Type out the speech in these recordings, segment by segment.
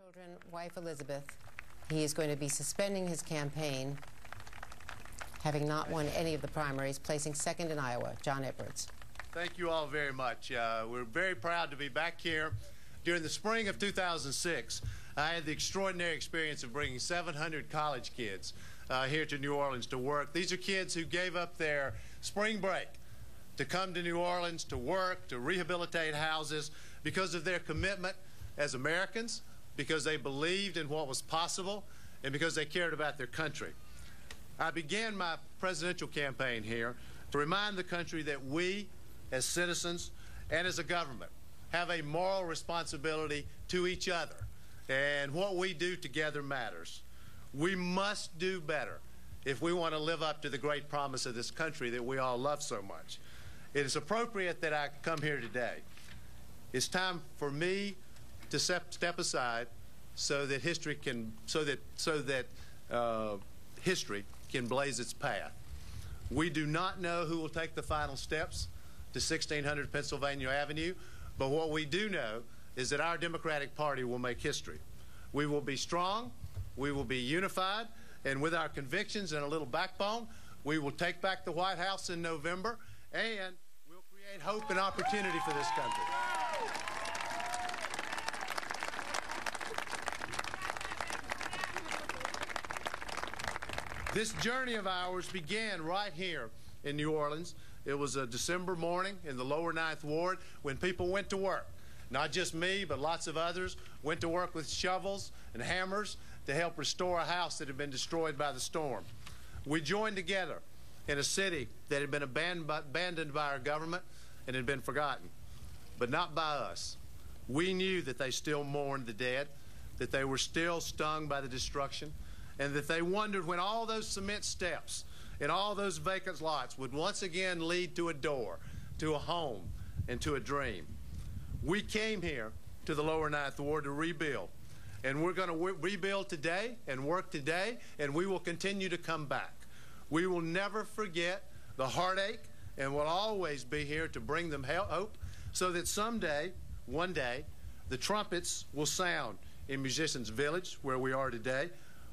children, wife Elizabeth, he is going to be suspending his campaign, having not won any of the primaries, placing second in Iowa. John Edwards. Thank you all very much. We're very proud to be back here. During the spring of 2006, I had the extraordinary experience of bringing 700 college kids here to New Orleans to work. These are kids who gave up their spring break to come to New Orleans to work, to rehabilitate houses because of their commitment as Americans, because they believed in what was possible, and because they cared about their country. I began my presidential campaign here to remind the country that we, as citizens and as a government, have a moral responsibility to each other, and what we do together matters. We must do better if we want to live up to the great promise of this country that we all love so much. It is appropriate that I come here today. It's time for me to step aside so that history can history can blaze its path. We do not know who will take the final steps to 1600 Pennsylvania Avenue, but what we do know is that our Democratic Party will make history. We will be strong, we will be unified, and with our convictions and a little backbone, we will take back the White House in November, and we'll create hope and opportunity for this country. This journey of ours began right here in New Orleans. It was a December morning in the lower Ninth Ward when people went to work. Not just me, but lots of others went to work with shovels and hammers to help restore a house that had been destroyed by the storm. We joined together in a city that had been abandoned by our government and had been forgotten, but not by us. We knew that they still mourned the dead, that they were still stung by the destruction, and that they wondered when all those cement steps and all those vacant lots would once again lead to a door, to a home, and to a dream. We came here to the lower Ninth Ward to rebuild, and we're going to rebuild today and work today, and we will continue to come back. We will never forget the heartache, and will always be here to bring them hope so that someday, one day, the trumpets will sound in Musicians Village, where we are today,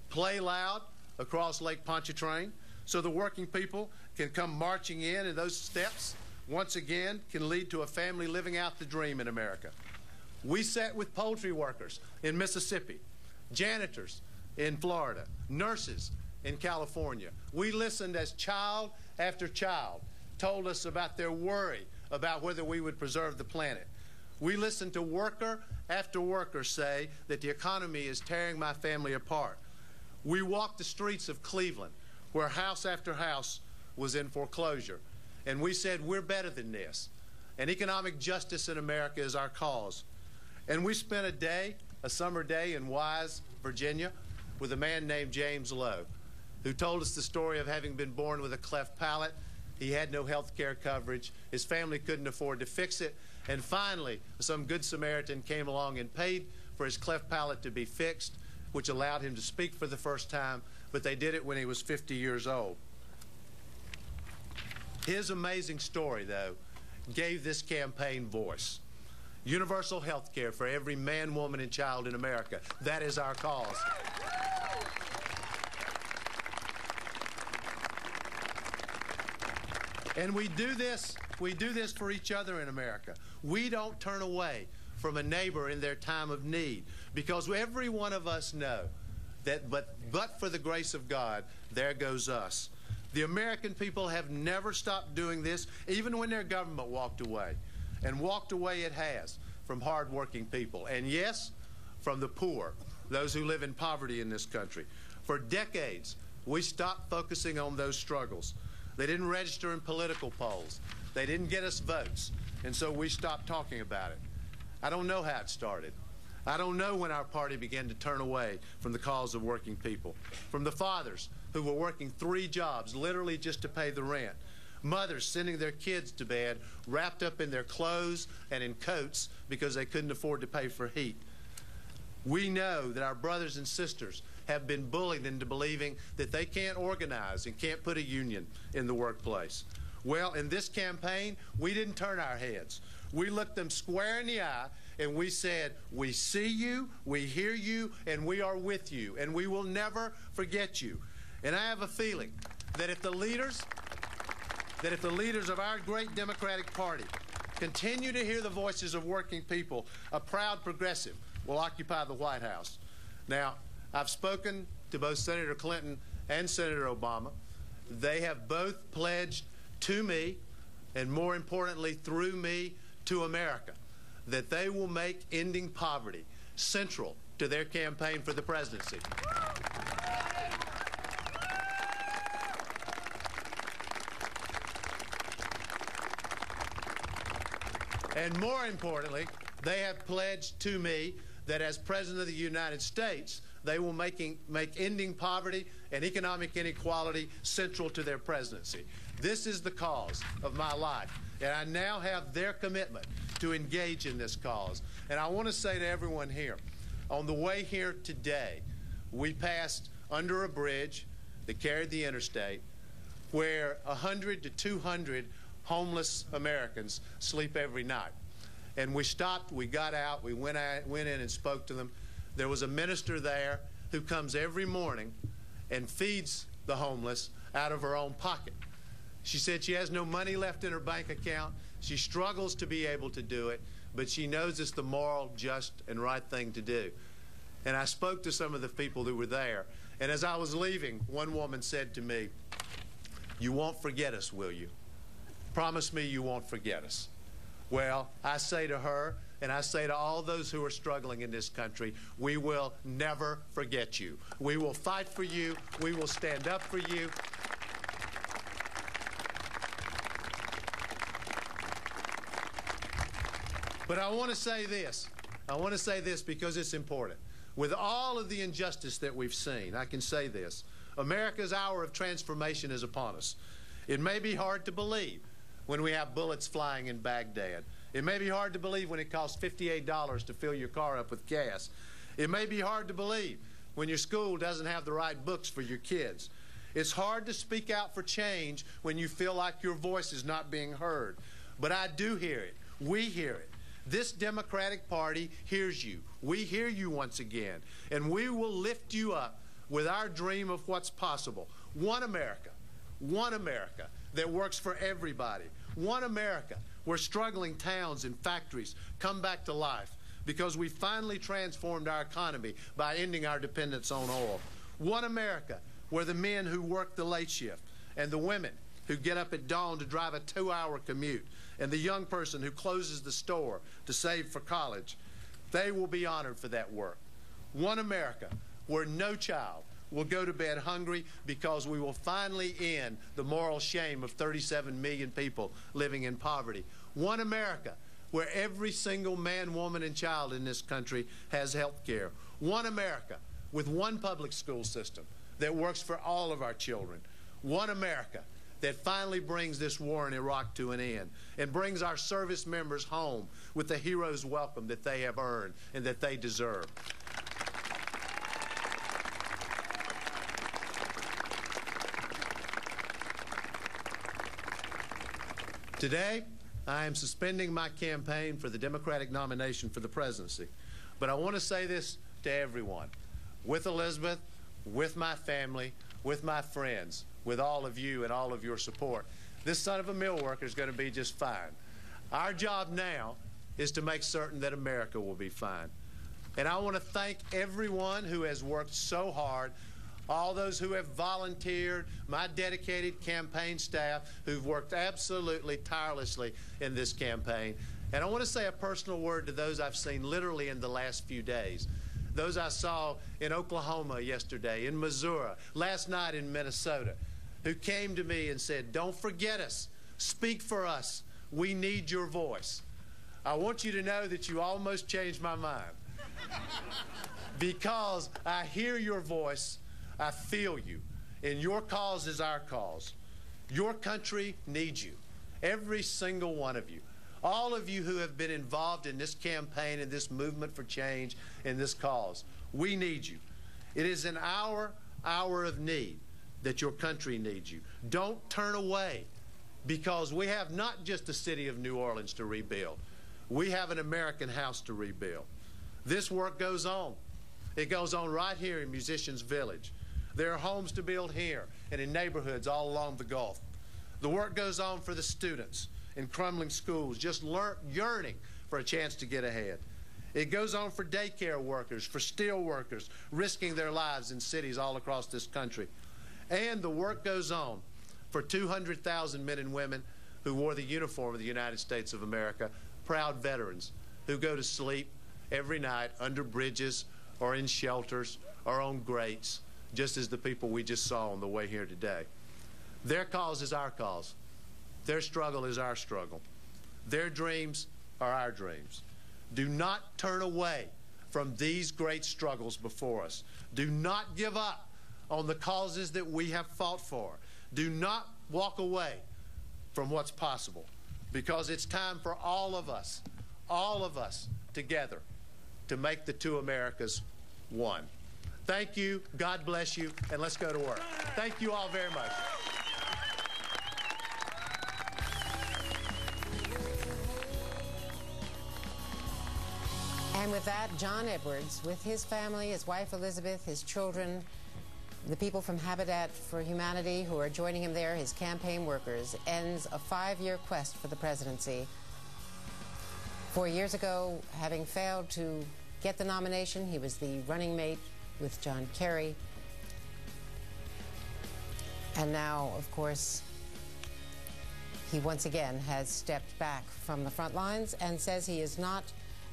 play loud across Lake Pontchartrain, so the working people can come marching in, and those steps, once again, can lead to a family living out the dream in America. We sat with poultry workers in Mississippi, janitors in Florida, nurses in California. We listened as child after child told us about their worry about whether we would preserve the planet. We listened to worker after worker say that the economy is tearing my family apart. We walked the streets of Cleveland, where house after house was in foreclosure, and we said, we're better than this, and economic justice in America is our cause. And we spent a summer day in Wise, Virginia, with a man named James Lowe, who told us the story of having been born with a cleft palate. He had no health care coverage, his family couldn't afford to fix it, and finally some good Samaritan came along and paid for his cleft palate to be fixed, which allowed him to speak for the first time, but they did it when he was 50 years old. His amazing story, though, gave this campaign voice. Universal health care for every man, woman, and child in America. That is our cause. And we do this for each other in America. We don't turn away from a neighbor in their time of need, because every one of us know that but for the grace of God, there goes us. The American people have never stopped doing this, even when their government walked away. And walked away it has from hardworking people. And yes, from the poor, those who live in poverty in this country. For decades, we stopped focusing on those struggles. They didn't register in political polls. They didn't get us votes. And so we stopped talking about it. I don't know how it started. I don't know when our party began to turn away from the cause of working people, from the fathers who were working 3 jobs literally just to pay the rent, mothers sending their kids to bed wrapped up in their clothes and in coats because they couldn't afford to pay for heat. We know that our brothers and sisters have been bullied into believing that they can't organize and can't put a union in the workplace. Well, in this campaign, we didn't turn our heads. We looked them square in the eye and we said, we see you, we hear you, and we are with you, and we will never forget you. And I have a feeling that if the leaders of our great Democratic Party continue to hear the voices of working people, a proud progressive will occupy the White House. Now, I've spoken to both Senator Clinton and Senator Obama. They have both pledged to me, and more importantly, through me, to America, that they will make ending poverty central to their campaign for the presidency. And more importantly, they have pledged to me that as President of the United States, they will make ending poverty and economic inequality central to their presidency. This is the cause of my life, and I now have their commitment to engage in this cause. And I want to say to everyone here, on the way here today, we passed under a bridge that carried the interstate where 100 to 200 homeless Americans sleep every night. And we stopped, we got out, we went in and spoke to them. There was a minister there who comes every morning and feeds the homeless out of her own pocket. She said she has no money left in her bank account. She struggles to be able to do it, but she knows it's the moral, just, and right thing to do. And I spoke to some of the people who were there. And as I was leaving, one woman said to me, "You won't forget us, will you? Promise me you won't forget us." Well, I say to her, and I say to all those who are struggling in this country, we will never forget you. We will fight for you. We will stand up for you. But I want to say this. I want to say this because it's important. With all of the injustice that we've seen, I can say this. America's hour of transformation is upon us. It may be hard to believe when we have bullets flying in Baghdad. It may be hard to believe when it costs $58 to fill your car up with gas. It may be hard to believe when your school doesn't have the right books for your kids. It's hard to speak out for change when you feel like your voice is not being heard. But I do hear it. We hear it. This Democratic Party hears you. We hear you once again. And we will lift you up with our dream of what's possible. One America that works for everybody. One America where struggling towns and factories come back to life because we finally transformed our economy by ending our dependence on oil. One America where the men who work the late shift and the women who get up at dawn to drive a 2-hour commute and the young person who closes the store to save for college, they will be honored for that work. One America where no child will go to bed hungry because we will finally end the moral shame of 37 million people living in poverty. One America where every single man, woman, and child in this country has health care. One America with one public school system that works for all of our children. One America that finally brings this war in Iraq to an end and brings our service members home with the hero's welcome that they have earned and that they deserve. Today, I am suspending my campaign for the Democratic nomination for the presidency. But I want to say this to everyone, with Elizabeth, with my family, with my friends, with all of you and all of your support. This son of a mill worker is going to be just fine. Our job now is to make certain that America will be fine. And I want to thank everyone who has worked so hard, all those who have volunteered, my dedicated campaign staff who've worked absolutely tirelessly in this campaign. And I want to say a personal word to those I've seen literally in the last few days. Those I saw in Oklahoma yesterday, in Missouri, last night in Minnesota, who came to me and said, "Don't forget us. Speak for us. We need your voice." I want you to know that you almost changed my mind. Because I hear your voice, I feel you, and your cause is our cause. Your country needs you, every single one of you. All of you who have been involved in this campaign and this movement for change and this cause, we need you. It is in our hour of need that your country needs you. Don't turn away, because we have not just the city of New Orleans to rebuild. We have an American house to rebuild. This work goes on. It goes on right here in Musicians Village. There are homes to build here and in neighborhoods all along the Gulf. The work goes on for the students in crumbling schools, just yearning for a chance to get ahead. It goes on for daycare workers, for steel workers, risking their lives in cities all across this country. And the work goes on for 200,000 men and women who wore the uniform of the United States of America, proud veterans who go to sleep every night under bridges or in shelters or on grates, just as the people we just saw on the way here today. Their cause is our cause. Their struggle is our struggle. Their dreams are our dreams. Do not turn away from these great struggles before us. Do not give up on the causes that we have fought for. Do not walk away from what's possible, because it's time for all of us together to make the two Americas one. Thank you, God bless you, and let's go to work. Thank you all very much. And with that, John Edwards, with his family, his wife Elizabeth, his children, the people from Habitat for Humanity who are joining him there, his campaign workers, ends a 5-year quest for the presidency. 4 years ago, having failed to get the nomination, he was the running mate with John Kerry. And now, of course, he once again has stepped back from the front lines and says he is not,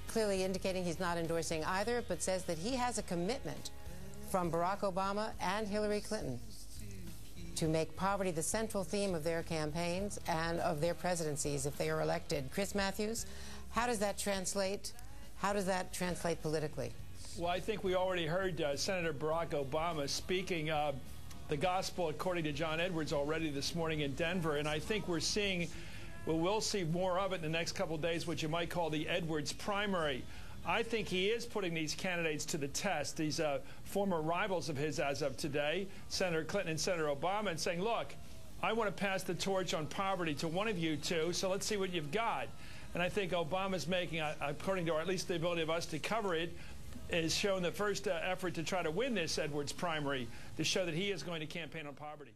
clearly indicating he's not endorsing either, but says that he has a commitment from Barack Obama and Hillary Clinton to make poverty the central theme of their campaigns and of their presidencies if they are elected. Chris Matthews, how does that translate? How does that translate politically? Well, I think we already heard Senator Barack Obama speaking the gospel according to John Edwards already this morning in Denver, and I think we're seeing, well, we'll see more of it in the next couple of days, what you might call the Edwards primary. I think he is putting these candidates to the test, these former rivals of his as of today, Senator Clinton and Senator Obama, and saying, look, I want to pass the torch on poverty to one of you two, so let's see what you've got. And I think Obama's making, according to, or at least the ability of us to cover it, is showing the first effort to try to win this Edwards primary to show that he is going to campaign on poverty.